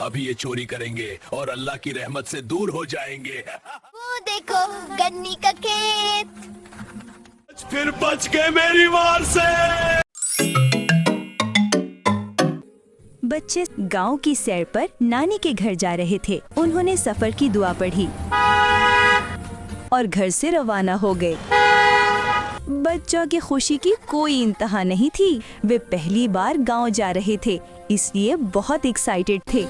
अभी ये चोरी करेंगे और अल्लाह की रहमत से दूर हो जाएंगे। वो देखो गन्नी का खेत। फिर बच गए मेरी मार से। बच्चे गांव की सैर पर नानी के घर जा रहे थे। उन्होंने सफर की दुआ पढ़ी और घर से रवाना हो गए। बच्चों की खुशी की कोई इंतहा नहीं थी। वे पहली बार गांव जा रहे थे, इसलिए बहुत एक्साइटेड थे।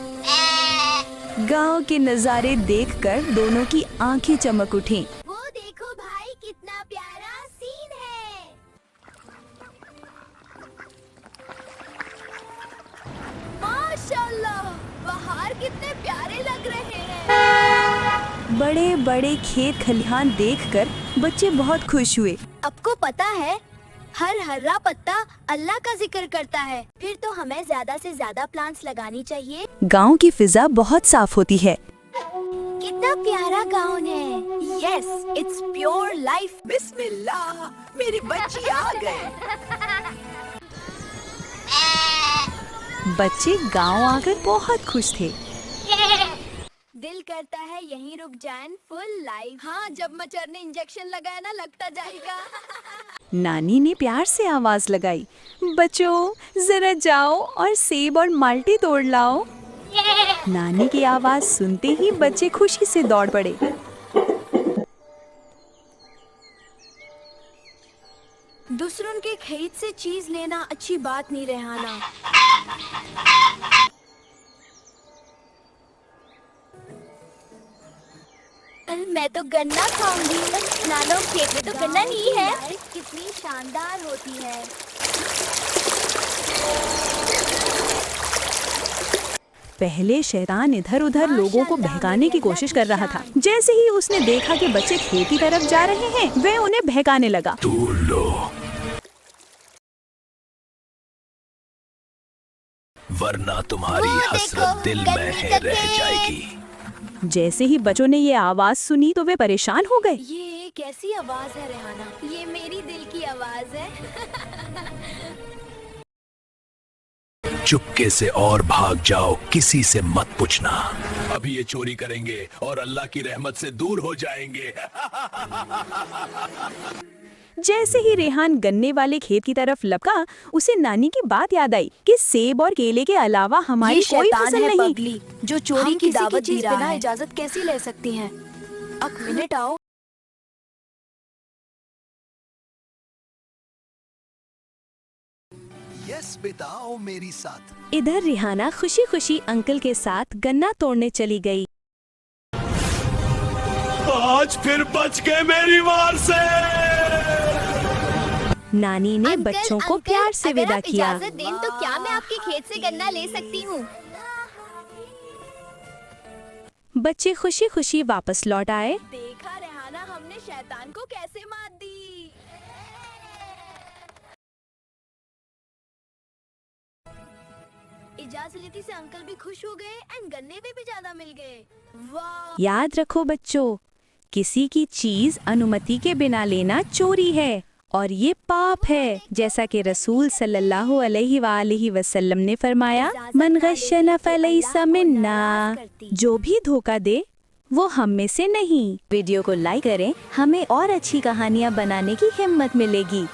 गांव के नज़ारे देखकर दोनों की आंखें चमक उठीं। वो देखो भाई कितना प्यारा सीन है। माशाल्लाह, बाहर कितने प्यारे लग रहे हैं। बड़े बड़े खेत खलिहान देखकर बच्चे बहुत खुश हुए। आपको पता है, हर हरा पत्ता अल्लाह का जिक्र करता है। फिर तो हमें ज्यादा से ज्यादा प्लांट्स लगानी चाहिए। गांव की फिजा बहुत साफ होती है। कितना प्यारा गाँव है। Yes, it's pure life. बिस्मिल्लाह, मेरी बच्ची आ गए। बच्चे गांव आकर बहुत खुश थे। दिल करता है यहीं रुक जाएं फुल लाइफ। हाँ, जब मच्छर ने इंजेक्शन लगाया ना, लगता जाएगा। नानी ने प्यार से आवाज लगाई, बच्चों जरा जाओ और सेब और माल्टे तोड़ लाओ। नानी की आवाज सुनते ही बच्चे खुशी से दौड़ पड़े। दूसरों के खेत से चीज लेना अच्छी बात नहीं, रेहाना। मैं तो गन्ना खाऊंगी। नानो, खेत में तो गन्ना नहीं है। कितनी शानदार होती है। पहले शैतान इधर उधर लोगों को बहकाने की कोशिश कर रहा था। जैसे ही उसने देखा कि बच्चे खेत की तरफ जा रहे हैं, वह उन्हें बहकाने लगा। दूर लो, वरना तुम्हारी हसरत दिल में है रह जाएगी। जैसे ही बच्चों ने ये आवाज सुनी तो वे परेशान हो गए। ये कैसी आवाज है रेहाना? ये मेरी दिल की आवाज है। चुपके से और भाग जाओ, किसी से मत पूछना। अभी ये चोरी करेंगे और अल्लाह की रहमत से दूर हो जाएंगे। जैसे ही रेहान गन्ने वाले खेत की तरफ लपका, उसे नानी की बात याद आई कि सेब और केले के अलावा हमारी कोई फसल नहीं। पगली, जो चोरी की दावत दे रहा है। बिना इजाजत कैसे ले सकती हैं? एक मिनट आओ। यस बेटा, आओ मेरी साथ। इधर रिहाना खुशी खुशी अंकल के साथ गन्ना तोड़ने चली गई। आज फिर बच गए मेरी मार से। नानी ने बच्चों को प्यार से विदा किया। इजाजत दें तो क्या मैं आपके खेत से गन्ना ले सकती हूँ? बच्चे खुशी खुशी वापस लौट आए। देखा रेहाना, हमने शैतान को कैसे मात दी। इजाजत लेती से अंकल भी खुश हो गए एंड गन्ने भी ज्यादा मिल गए। वाह! याद रखो बच्चों, किसी की चीज अनुमति के बिना लेना चोरी है और ये पाप है। जैसा कि रसूल सल्लल्लाहु अलैहि वसल्लम ने फरमाया, मन गश्शना फलैसा मिन्ना। जो भी धोखा दे वो हम में से नहीं। वीडियो को लाइक करें, हमें और अच्छी कहानियाँ बनाने की हिम्मत मिलेगी।